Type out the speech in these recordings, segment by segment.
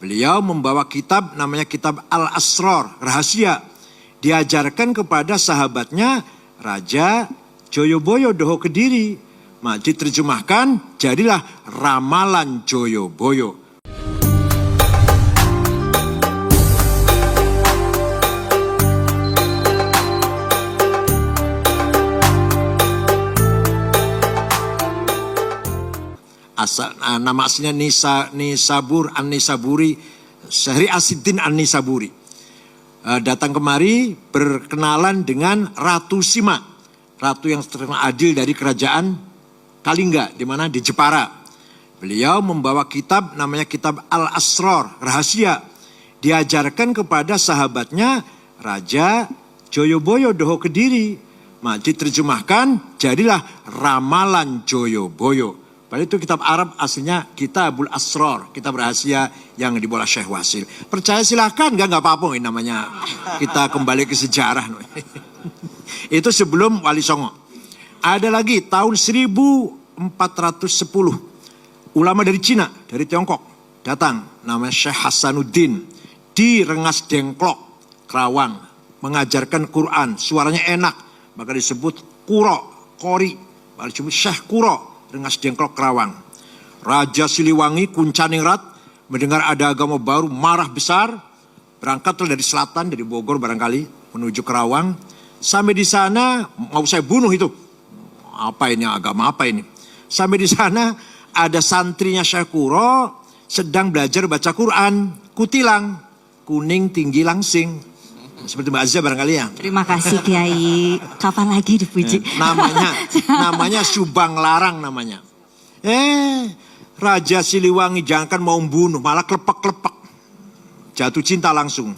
Beliau membawa kitab namanya kitab Al-Asrar, rahasia. Diajarkan kepada sahabatnya Raja Joyoboyo Doho Kediri. Diterjemahkan jadilah Ramalan Joyoboyo. Nama aslinya Nisabur An-Nisaburi, Syahri Asiddin An-Nisaburi. Datang kemari berkenalan dengan Ratu Sima, ratu yang terkenal adil dari kerajaan Kalingga, di mana di Jepara. Beliau membawa kitab namanya kitab Al-Asrar, rahasia. Diajarkan kepada sahabatnya Raja Joyoboyo Doho Kediri. Diterjemahkan jadilah Ramalan Joyoboyo. Padahal itu kitab Arab aslinya Kitabul Asrar, kitab rahasia yang dibawa Syekh Wasil. Percaya silahkan, enggak apa-apa, ini namanya kita kembali ke sejarah. Itu sebelum Wali Songo. Ada lagi tahun 1410, ulama dari Cina, dari Tiongkok datang, namanya Syekh Hasanuddin di Rengas Dengklok, Kerawang, mengajarkan Quran, suaranya enak, maka disebut Qori, disebut Syekh Quro. Rengas Dengklok, Kerawang. Raja Siliwangi Kuncaningrat mendengar ada agama baru, marah besar, berangkatlah dari selatan, dari Bogor barangkali, menuju Kerawang. Sampai di sana mau saya bunuh itu. Apa ini, agama apa ini? Sampai di sana ada santrinya Syekh Quro sedang belajar baca Quran, kutilang, kuning tinggi langsing. Seperti Mbak Azza barangkali ya. Terima kasih Kiai. Kapan lagi dipuji? Namanya Subang Larang namanya. Raja Siliwangi jangankan mau membunuh, malah klepek-klepek. Jatuh cinta langsung.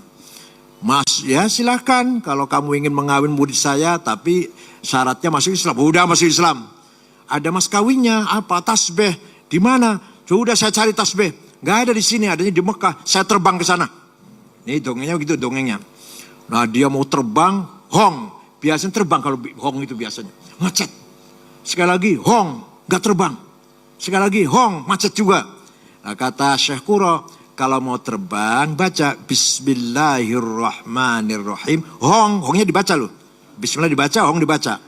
Mas, ya silahkan kalau kamu ingin mengawin murid saya, tapi syaratnya masuk Islam. Udah masuk Islam. Ada mas kawinnya, apa? Tasbih. Di mana? Sudah saya cari tasbih. Gak ada di sini, adanya di Mekah. Saya terbang ke sana. Nih dongengnya begitu dongengnya. Nah dia mau terbang, hong. Biasanya terbang kalau hong itu biasanya. Macet. Sekali lagi, hong. Gak terbang. Sekali lagi, hong. Macet juga. Nah kata Syekh Quro, kalau mau terbang, baca Bismillahirrahmanirrahim. Hong, hongnya dibaca loh. Bismillah dibaca, hong dibaca.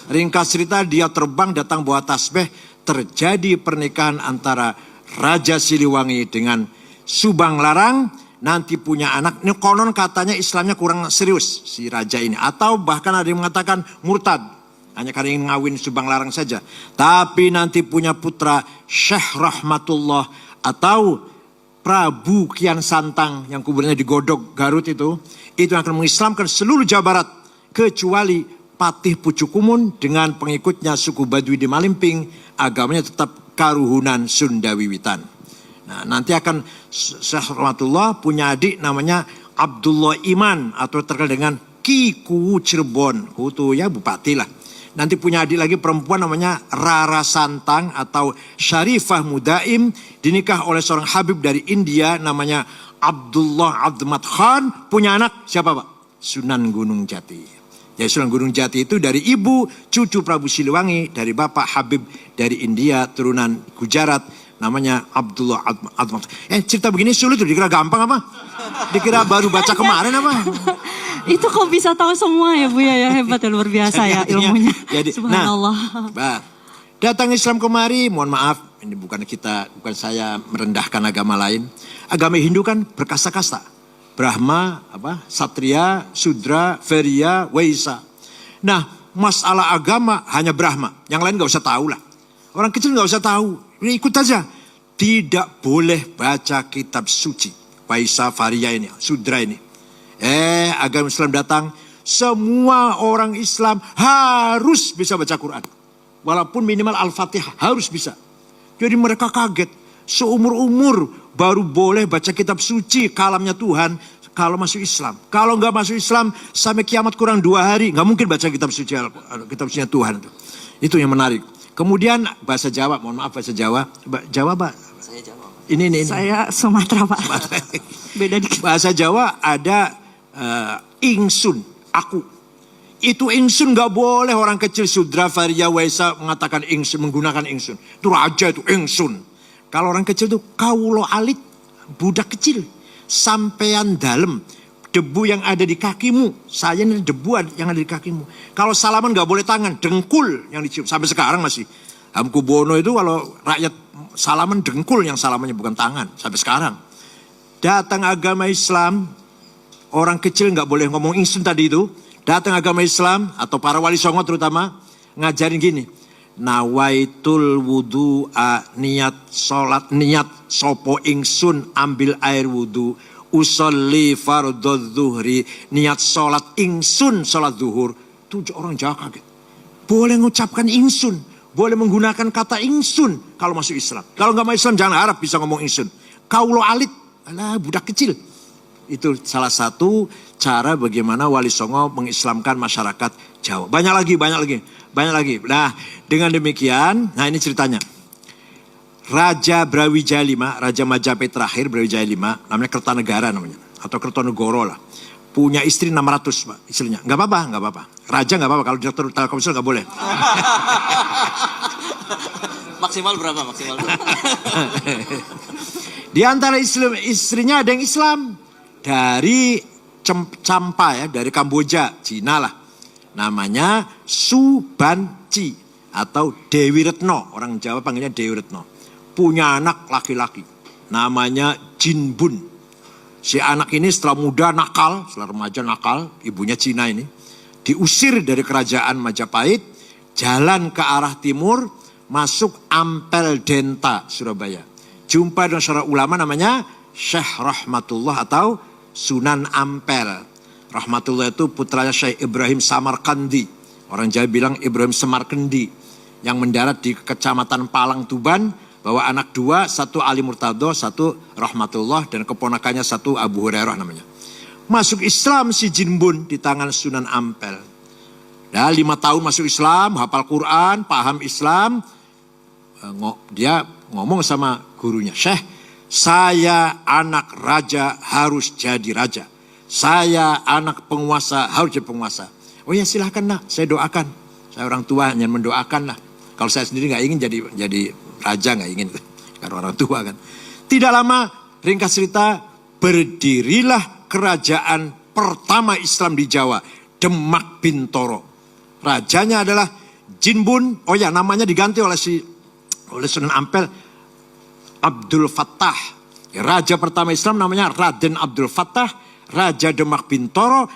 Ringkas cerita, dia terbang datang bawa tasbih. Terjadi pernikahan antara Raja Siliwangi dengan Subang Larang. Nanti punya anak, ini konon katanya Islamnya kurang serius si raja ini. Atau bahkan ada yang mengatakan murtad. Hanya karena ingin ngawin Subang Larang saja. Tapi nanti punya putra Syekh Rahmatullah atau Prabu Kian Santang yang kuburnya di Godog, Garut itu. Itu akan mengislamkan seluruh Jawa Barat. Kecuali Patih Pucukumun dengan pengikutnya suku Baduy di Malimping. Agamanya tetap Karuhunan Sunda Wiwitan. Nah, nanti akan Syekh Rahmatullah punya adik namanya Abdullah Iman atau terkenal dengan Ki Kuwu Cirebon. Itu ya bupati lah. Nanti punya adik lagi perempuan namanya Rara Santang atau Syarifah Mudaim. Dinikah oleh seorang Habib dari India namanya Abdullah Abdmat Khan. Punya anak siapa Pak? Sunan Gunung Jati. Ya Sunan Gunung Jati itu dari ibu cucu Prabu Siliwangi. Dari bapak Habib dari India turunan Gujarat. Namanya Abdullah Admat. Cerita begini sulit tuh, dikira gampang apa? Dikira baru baca kemarin apa? Itu kok bisa tahu semua ya Bu ya, hebat ya, luar biasa ya ilmunya. Subhanallah. Nah, datang Islam kemari, mohon maaf, ini bukan saya merendahkan agama lain. Agama Hindu kan berkasta-kasta. Brahma, Satria, Sudra, Veria, Waisa. Nah, masalah agama hanya Brahma, yang lain gak usah tahu lah. Orang kecil gak usah tahu. Ini ikut aja. Tidak boleh baca kitab suci. Waisa, Varia ini, Sudra ini. Agama Islam datang. Semua orang Islam harus bisa baca Quran. Walaupun minimal Al-Fatihah harus bisa. Jadi mereka kaget. Seumur-umur baru boleh baca kitab suci kalamnya Tuhan. Kalau masuk Islam. Kalau nggak masuk Islam sampai kiamat kurang 2 hari. Nggak mungkin baca kitab suci Tuhan. Itu yang menarik. Kemudian bahasa Jawa, mohon maaf bahasa Jawa. Jawa Pak? Saya Jawa. Ini. Saya Sumatera Pak. Beda dikit. Bahasa Jawa ada ingsun, aku. Itu ingsun gak boleh orang kecil Sudra, Varia, Waisa mengatakan ingsun, menggunakan ingsun. Itu raja itu ingsun. Kalau orang kecil itu kaulo alit, budak kecil. Sampean dalam. Debu yang ada di kakimu. Saya ini debu yang ada di kakimu. Kalau salaman gak boleh tangan. Dengkul yang dicium. Sampai sekarang masih. Hamkubono itu kalau rakyat salaman dengkul yang salamannya bukan tangan. Sampai sekarang. Datang agama Islam. Orang kecil gak boleh ngomong ingsun tadi itu. Datang agama Islam. Atau para wali songo terutama. Ngajarin gini. Nawaitul wudu'a, niat sholat, niat sopo ingsun ambil air wudu, usolli fardhu zuhri, niat sholat ingsun sholat zuhur. Tujuh orang Jawa kaget. Boleh mengucapkan ingsun, boleh menggunakan kata ingsun kalau masuk Islam. Kalau nggak masuk Islam jangan harap bisa ngomong ingsun. Kaulo alit, alah budak kecil. Itu salah satu cara bagaimana Wali Songo mengislamkan masyarakat Jawa. Banyak lagi. Nah, dengan demikian, nah ini ceritanya. Raja Brawijaya V, Raja Majapahit terakhir Brawijaya V, namanya Kertanegara namanya, atau Kertonegoro lah. Punya istri 600 Pak, istrinya. Gak apa-apa. Raja gak apa-apa, kalau direktur Telkomsel gak boleh. Maksimal berapa? Di antara istrinya ada yang Islam. Dari Champa ya, dari Kamboja, Cina lah. Namanya Subanci atau Dewi Retno. Orang Jawa panggilnya Dewi Retno. Punya anak laki-laki. Namanya Jinbun. Si anak ini setelah muda nakal, setelah remaja nakal, ibunya Cina ini. Diusir dari kerajaan Majapahit, jalan ke arah timur, masuk Ampel Denta, Surabaya. Jumpa dengan seorang ulama namanya Syekh Rahmatullah atau Sunan Ampel. Rahmatullah itu putranya Syekh Ibrahim Samarkandi. Orang Jawa bilang Ibrahim Samarkandi. Yang mendarat di Kecamatan Palang Tuban. Bawa anak dua, satu Ali Murtado, satu Rahmatullah. Dan keponakannya satu Abu Hurairah namanya. Masuk Islam si Jinbun di tangan Sunan Ampel. Dah 5 tahun masuk Islam, hafal Quran, paham Islam. Dia ngomong sama gurunya, Syekh, saya anak raja harus jadi raja. Saya anak penguasa harus jadi penguasa. Oh ya silahkan nak, saya doakan. Saya orang tua hanya mendoakan lah. Kalau saya sendiri gak ingin jadi raja, gak ingin. Karena orang tua kan. Tidak lama, ringkas cerita, berdirilah kerajaan pertama Islam di Jawa. Demak Bintoro. Rajanya adalah Jinbun. Oh ya namanya diganti oleh Sunan Ampel. Abdul Fattah. Raja pertama Islam namanya Raden Abdul Fattah. Raja Demak Bintoro.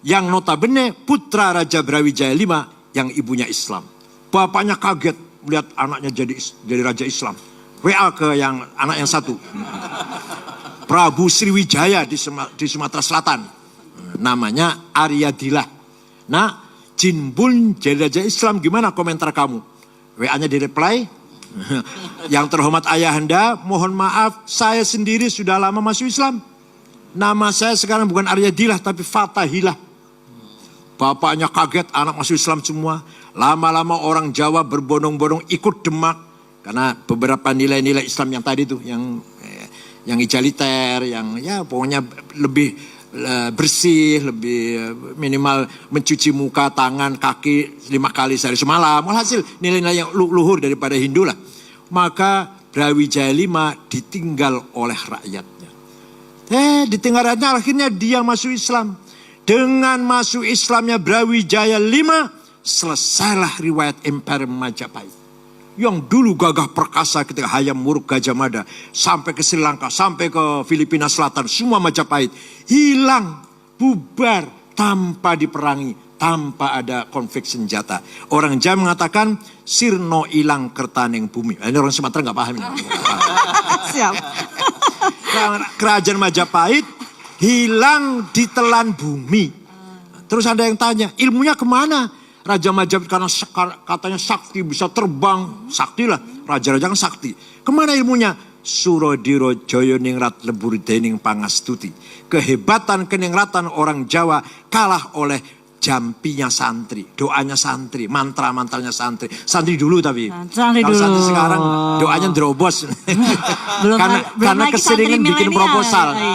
Yang notabene putra Raja Brawijaya V yang ibunya Islam. Bapaknya kaget melihat anaknya jadi Raja Islam. WA ke yang anak yang satu. Prabu Sriwijaya di Sumatera Selatan. Namanya Aryadillah. Nah, Jinbun jadi Raja Islam, gimana komentar kamu? WA-nya di reply. Yang terhormat ayahanda, mohon maaf, saya sendiri sudah lama masuk Islam. Nama saya sekarang bukan Aryadillah tapi Fatahillah. Bapaknya kaget, anak masuk Islam semua. Lama-lama orang Jawa berbondong-bondong ikut Demak. Karena beberapa nilai-nilai Islam yang tadi tuh, yang egaliter, yang ya pokoknya lebih bersih, lebih minimal mencuci muka, tangan, kaki 5 kali sehari semalam. Alhasil nilai-nilai yang luhur daripada Hindu lah. Maka Brawijaya V ditinggal oleh rakyatnya. Ditinggal rakyatnya, akhirnya dia masuk Islam. Dengan masuk Islamnya Brawijaya V, selesailah riwayat Imperium Majapahit. Yang dulu gagah perkasa ketika Hayam Wuruk Gajah Mada. Sampai ke Sri Lanka, sampai ke Filipina Selatan. Semua Majapahit hilang, bubar, tanpa diperangi, tanpa ada konflik senjata. Orang Jawa mengatakan, sirno ilang kertaneng bumi. Ini orang Sumatera gak paham. Siap. Kerajaan Majapahit hilang ditelan bumi. Terus ada yang tanya, ilmunya kemana? Raja Majapahit karena katanya sakti, bisa terbang. Sakti lah, raja-raja kan sakti. Kemana ilmunya? Surodiro Joyoningrat lebur dening pangastuti. Kehebatan keningratan orang Jawa kalah oleh jampinya santri. Doanya santri, mantra-mantranya santri. Santri dulu tapi. Santri kalau dulu. santri sekarang doanya drobos. karena lagi keseringan santri bikin milenial. proposal. Gitu.